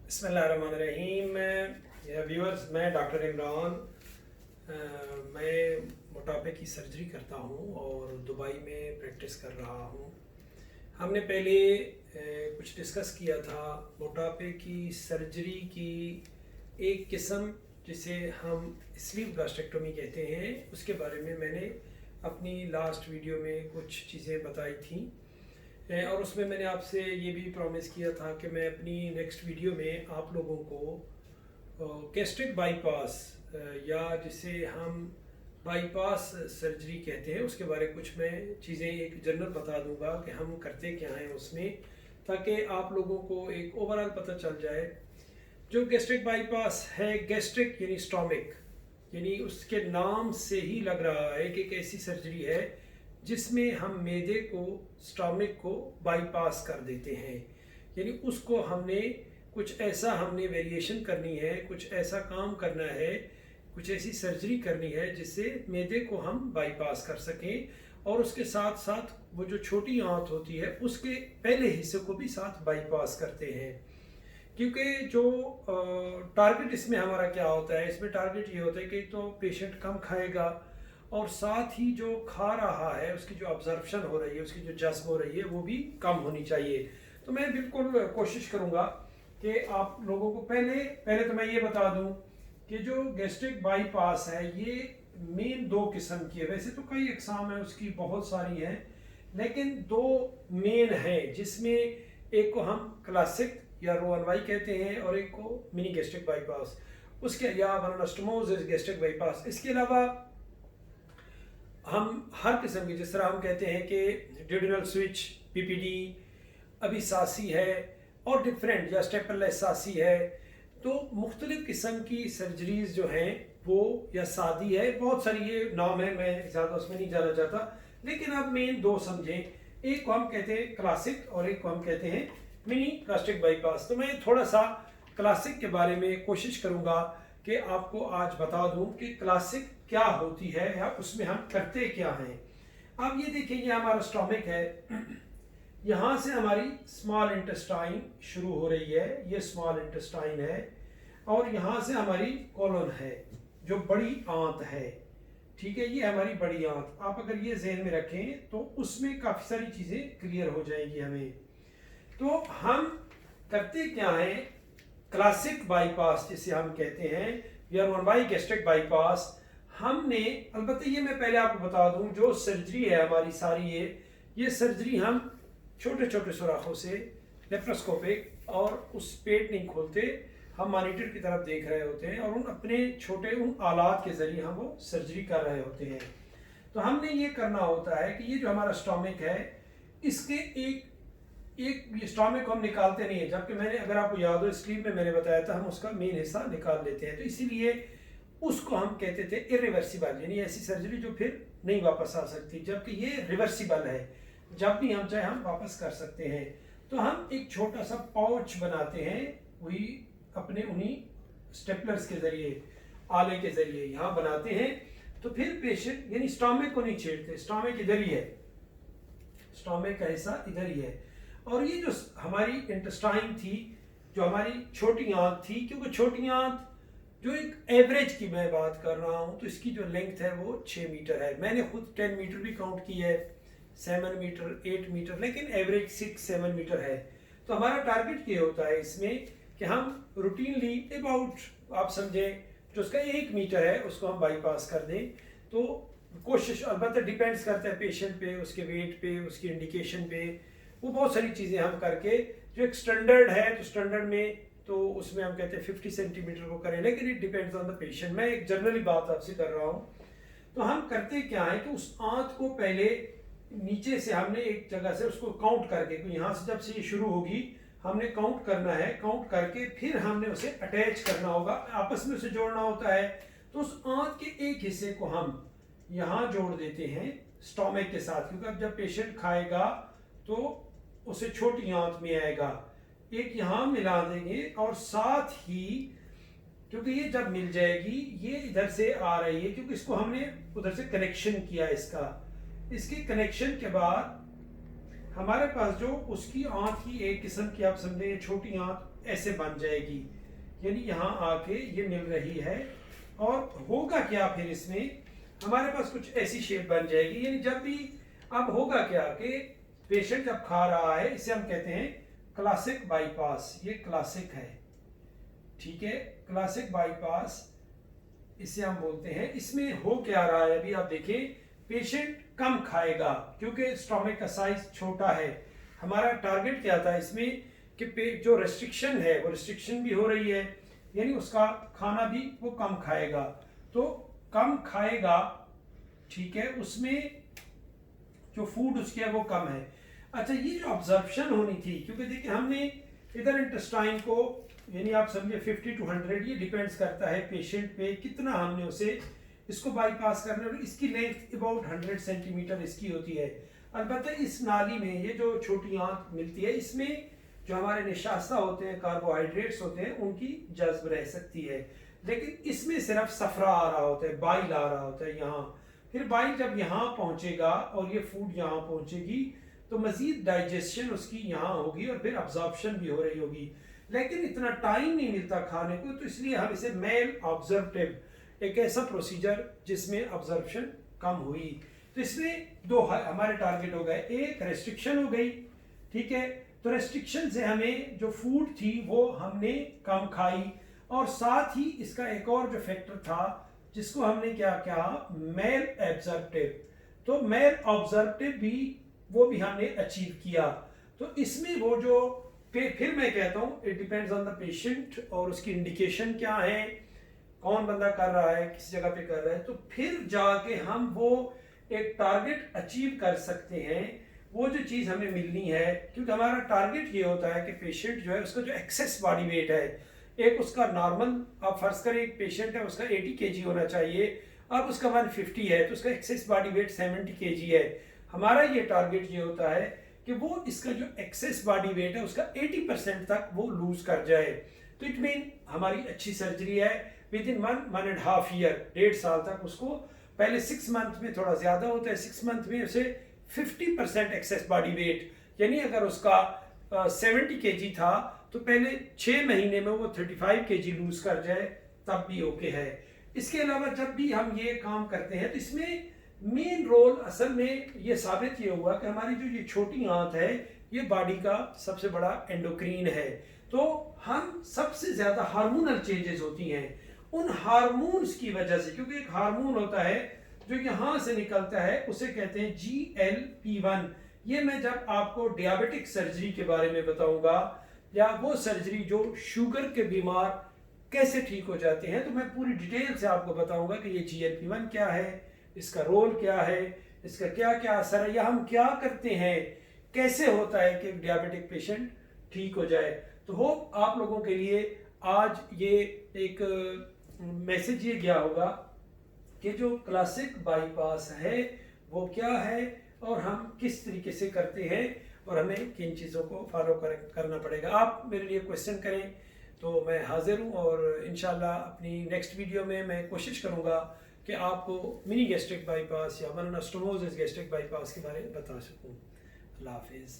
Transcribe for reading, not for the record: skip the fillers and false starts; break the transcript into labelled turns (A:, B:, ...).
A: बिस्मिल्लाहिर्रहमानिर्रहीम। व्यूअर्स, मैं डॉक्टर इमरान। मैं मोटापे की सर्जरी करता हूँ और दुबई में प्रैक्टिस कर रहा हूँ। हमने पहले कुछ डिस्कस किया था मोटापे की सर्जरी की एक किस्म जिसे हम स्लीप गैस्ट्रेक्टोमी कहते हैं, उसके बारे में मैंने अपनी लास्ट वीडियो में कुछ चीज़ें बताई थी और उसमें मैंने आपसे ये भी प्रॉमिस किया था कि मैं अपनी नेक्स्ट वीडियो में आप लोगों को गैस्ट्रिक बाईपास या जिसे हम बाईपास सर्जरी कहते हैं उसके बारे में कुछ मैं चीज़ें एक जनरल बता दूंगा कि हम करते क्या हैं उसमें, ताकि आप लोगों को एक ओवरऑल पता चल जाए। जो गैस्ट्रिक बाईपास है, गैस्ट्रिक यानी स्टोमिक, यानी उसके नाम से ही लग रहा है कि एक ऐसी सर्जरी है जिसमें हम मैदे को, स्टोमिक को बाईपास कर देते हैं। यानी उसको हमने कुछ ऐसा हमने वेरिएशन करनी है, कुछ ऐसा काम करना है, कुछ ऐसी सर्जरी करनी है जिससे मैदे को हम बाईपास कर सकें और उसके साथ साथ वो जो छोटी आंत होती है उसके पहले हिस्से को भी साथ बाईपास करते हैं। क्योंकि जो टारगेट इसमें हमारा क्या होता है, इसमें टारगेट ये होता है कि तो पेशेंट कम खाएगा और साथ ही जो खा रहा है उसकी जो ऑब्जर्प्शन हो रही है, उसकी जो जज्ब हो रही है वो भी कम होनी चाहिए। तो मैं बिल्कुल कोशिश करूँगा कि आप लोगों को पहले तो मैं ये बता दूं कि जो गैस्ट्रिक बाईपास है ये मेन दो किस्म की है। वैसे तो कई अकसाम है उसकी, बहुत सारी हैं, लेकिन दो मेन है जिसमें एक को हम क्लासिक या रोअन वाई कहते हैं और एक को मिनी गैस्ट्रिक बाईपास, उसके या वनोस्टोमोस गैस्ट्रिक बाईपास। इसके अलावा हम हर किस्म की, जिस तरह हम कहते हैं कि ड्यूडिनल स्विच, पीपीडी, अभिसासी है और डिफरेंट या स्टेपलेस सासी है, तो मुख्तलिफ किस्म की सर्जरीज जो हैं वो, या शादी है, बहुत सारी ये नाम है, मैं ज़्यादा उसमें नहीं जाना चाहता, लेकिन अब मेन दो समझें। एक को हम कहते हैं क्लासिक और एक को हम कहते हैं मिनी गैस्ट्रिक बाईपास। तो मैं थोड़ा सा क्लासिक के बारे में कोशिश करूँगा कि आपको आज बता दूं कि क्लासिक क्या होती है या उसमें हम करते क्या हैं। अब ये देखिए, ये हमारा स्टोमिक है, यहाँ से हमारी स्मॉल इंटेस्टाइन शुरू हो रही है, ये स्मॉल इंटेस्टाइन है, और यहाँ से हमारी कोलन है जो बड़ी आंत है। ठीक है, ये हमारी बड़ी आंत। आप अगर ये जहन में रखें तो उसमें काफ़ी सारी चीज़ें क्लियर हो जाएंगी हमें। तो हम करते क्या हैं, क्लासिक बाईपास जिसे हम कहते हैं या रोअन वाई गैस्ट्रिक बाईपास, हमने, अलबत्ते ये मैं पहले आपको बता दूं, जो सर्जरी है हमारी सारी ये सर्जरी हम छोटे छोटे सुराखों से लेप्रोस्कोपिक, और उस पेट नहीं खोलते, हम मॉनिटर की तरफ देख रहे होते हैं और उन अपने छोटे उन आलात के जरिए हम वो सर्जरी कर रहे होते हैं। तो हमने ये करना होता है कि ये जो हमारा स्टोमिक है इसके एक स्टोमिक को हम निकालते नहीं है, जबकि मैंने, अगर आपको याद हो, स्लीप में मैंने बताया था हम उसका मेन हिस्सा निकाल लेते हैं। तो इसीलिए उसको हम कहते थे इरिवर्सिबल, यानी ऐसी सर्जरी जो फिर नहीं वापस आ सकती, जबकि ये रिवर्सिबल है, जब भी हम चाहे हम वापस कर सकते हैं। तो हम एक छोटा सा पाउच बनाते हैं, वही अपने उन्हीं स्टेपलर्स के जरिए, आले के जरिए यहाँ बनाते हैं। तो फिर पेशेंट, यानी स्टोमिक को नहीं छेड़ते, स्टोमिक इधर ही है, स्टोमिक का हिस्सा इधर ही है, और ये जो हमारी इंटेस्टाइन थी, जो हमारी छोटी आंत थी, क्योंकि छोटी आंत जो एक एवरेज की मैं बात कर रहा हूँ, तो इसकी जो लेंथ है वो 6 मीटर है। मैंने खुद 10 मीटर भी काउंट की है, 7 मीटर, 8 मीटर, लेकिन एवरेज 6-7 मीटर है। तो हमारा टारगेट ये होता है इसमें कि हम रूटीनली अबाउट, आप समझें, जो उसका 1 मीटर है उसको हम बाईपास कर दें। तो कोशिश अलबत्ता डिपेंड्स करता है पेशेंट पे, उसके वेट पे, उसकी इंडिकेशन पे, वो बहुत सारी चीज़ें हम करके, जो एक स्टैंडर्ड है तो स्टैंडर्ड में तो उसमें हम कहते हैं 50 सेंटीमीटर को करें, लेकिन it depends on the patient. मैं एक जनरली बात आपसे कर रहा हूँ। तो हम करते क्या है कि उस आंत को पहले नीचे से हमने एक जगह से उसको काउंट करके, यहाँ से जब से ये शुरू होगी हमने काउंट करना है, काउंट करके फिर हमने उसे अटैच करना होगा, आपस में उसे जोड़ना होता है। तो उस आंत के एक हिस्से को हम यहाँ जोड़ देते हैं स्टोमिक के साथ, क्योंकि अब जब पेशेंट खाएगा तो उसे छोटी आंत में आएगा, एक यहाँ मिला देंगे, और साथ ही क्योंकि ये जब मिल जाएगी, ये इधर से आ रही है क्योंकि इसको हमने उधर से कनेक्शन किया इसके कनेक्शन के बाद हमारे पास जो उसकी आंत की एक किस्म की, आप समझे, छोटी आंत ऐसे बन जाएगी, यानी यहाँ आके ये मिल रही है। और होगा क्या फिर इसमें, हमारे पास कुछ ऐसी शेप बन जाएगी। यानी जब भी अब होगा क्या कि पेशेंट जब खा रहा है, इसे हम कहते हैं क्लासिक बाईपास। ये क्लासिक है, ठीक है, क्लासिक बाईपास इसे हम बोलते हैं। इसमें हो क्या रहा है, अभी आप देखें, पेशेंट कम खाएगा क्योंकि स्टोमक का साइज छोटा है। हमारा टारगेट क्या था इसमें कि जो रेस्ट्रिक्शन है वो रेस्ट्रिक्शन भी हो रही है, यानी उसका खाना भी वो कम खाएगा। तो कम खाएगा, ठीक है, उसमें जो फूड उसके है वो कम है। अच्छा, ये जो ऑब्जर्प्शन होनी थी, क्योंकि देखिए हमने इधर इंटेस्टाइन को, यानी आप समझिए 50 to 100, ये डिपेंड्स करता है पेशेंट पे कितना हमने उसे इसको बाईपास करने, और इसकी लेंथ अबाउट 100 सेंटीमीटर इसकी होती है। अलबत्ता इस नाली में ये जो छोटी आंत मिलती है, इसमें जो हमारे निशास्ता होते हैं, कार्बोहाइड्रेट्स होते हैं, उनकी जज्ब रह सकती है। लेकिन इसमें सिर्फ सफरा आ रहा होता है, बाइल आ रहा होता है यहाँ। फिर बाइल जब यहाँ पहुँचेगा और ये फूड यहाँ पहुँचेगी तो मजीद डाइजेशन उसकी यहाँ होगी और फिर अब्जॉर्प्शन भी हो रही होगी। लेकिन इतना टाइम नहीं मिलता खाने को, तो इसलिए हम इसे मेल ऑब्जर्वेटिव, एक ऐसा प्रोसीजर जिसमें ऑब्जर्प्शन कम हुई। तो इसमें दो हमारे टारगेट हो गए, एक रेस्ट्रिक्शन हो गई, ठीक है, तो रेस्ट्रिक्शन से हमें जो फूड थी वो हमने कम खाई, और साथ ही इसका एक और जो फैक्टर था जिसको हमने क्या कहा, मेल एब्जॉर्प्टिव। तो मेल ऑब्जर्वेटिव भी वो भी हमने अचीव किया। तो इसमें वो जो फिर मैं कहता हूँ it depends on the patient और उसकी इंडिकेशन क्या है, कौन बंदा कर रहा है, किस जगह पे कर रहा है, तो फिर जाके हम वो एक टारगेट अचीव कर सकते हैं, वो जो चीज़ हमें मिलनी है। क्योंकि हमारा टारगेट ये होता है कि पेशेंट जो है उसका जो एक्सेस बॉडी वेट है, एक उसका नॉर्मल, आप फर्ज करें एक पेशेंट है उसका 80 kg होना चाहिए, अब उसका 150 है तो उसका एक्सेस बॉडी वेट 70 kg है। हमारा ये टारगेट ये होता है कि वो इसका जो एक्सेस बॉडी वेट है उसका 80% तक वो लूज कर जाए। तो इट मीन हमारी अच्छी सर्जरी है, विद इन 1.5 ईयर, 1.5 साल तक उसको, पहले 6 मंथ में थोड़ा ज्यादा होता है, 6 मंथ में उसे 50% एक्सेस बॉडी वेट, यानी अगर उसका 70 kg था तो पहले 6 महीने में वो 35 kg लूज कर जाए तब भी ओके है। इसके अलावा जब भी हम ये काम करते हैं तो इसमें मेन रोल असल में ये साबित ये हुआ कि हमारी जो ये छोटी आंत है ये बॉडी का सबसे बड़ा एंडोक्रीन है। तो हम सबसे ज्यादा हार्मोनल चेंजेस होती हैं उन हार्मोन्स की वजह से, क्योंकि एक हार्मोन होता है जो यहाँ से निकलता है उसे कहते हैं GLP-1। ये मैं जब आपको डियाबिटिक सर्जरी के बारे में बताऊंगा, या वो सर्जरी जो शुगर के बीमार कैसे ठीक हो जाते हैं, तो मैं पूरी डिटेल से आपको बताऊंगा कि ये GLP-1 क्या है, इसका रोल क्या है, इसका क्या क्या असर है, या हम क्या करते हैं, कैसे होता है कि डियाबिटिक पेशेंट ठीक हो जाए। तो होप आप लोगों के लिए आज ये एक मैसेज ये गया होगा कि जो क्लासिक बाईपास है वो क्या है और हम किस तरीके से करते हैं और हमें किन चीज़ों को फॉलो करना पड़ेगा। आप मेरे लिए क्वेश्चन करें तो मैं हाजिर हूँ, और इंशाल्लाह अपनी नेक्स्ट वीडियो में मैं कोशिश करूँगा कि आपको मिनी गैस्ट्रिक बाईपास या अनस्टोमोसिस गैस्ट्रिक बाईपास के बारे में बता सकूँ। अल्लाह हाफिज़।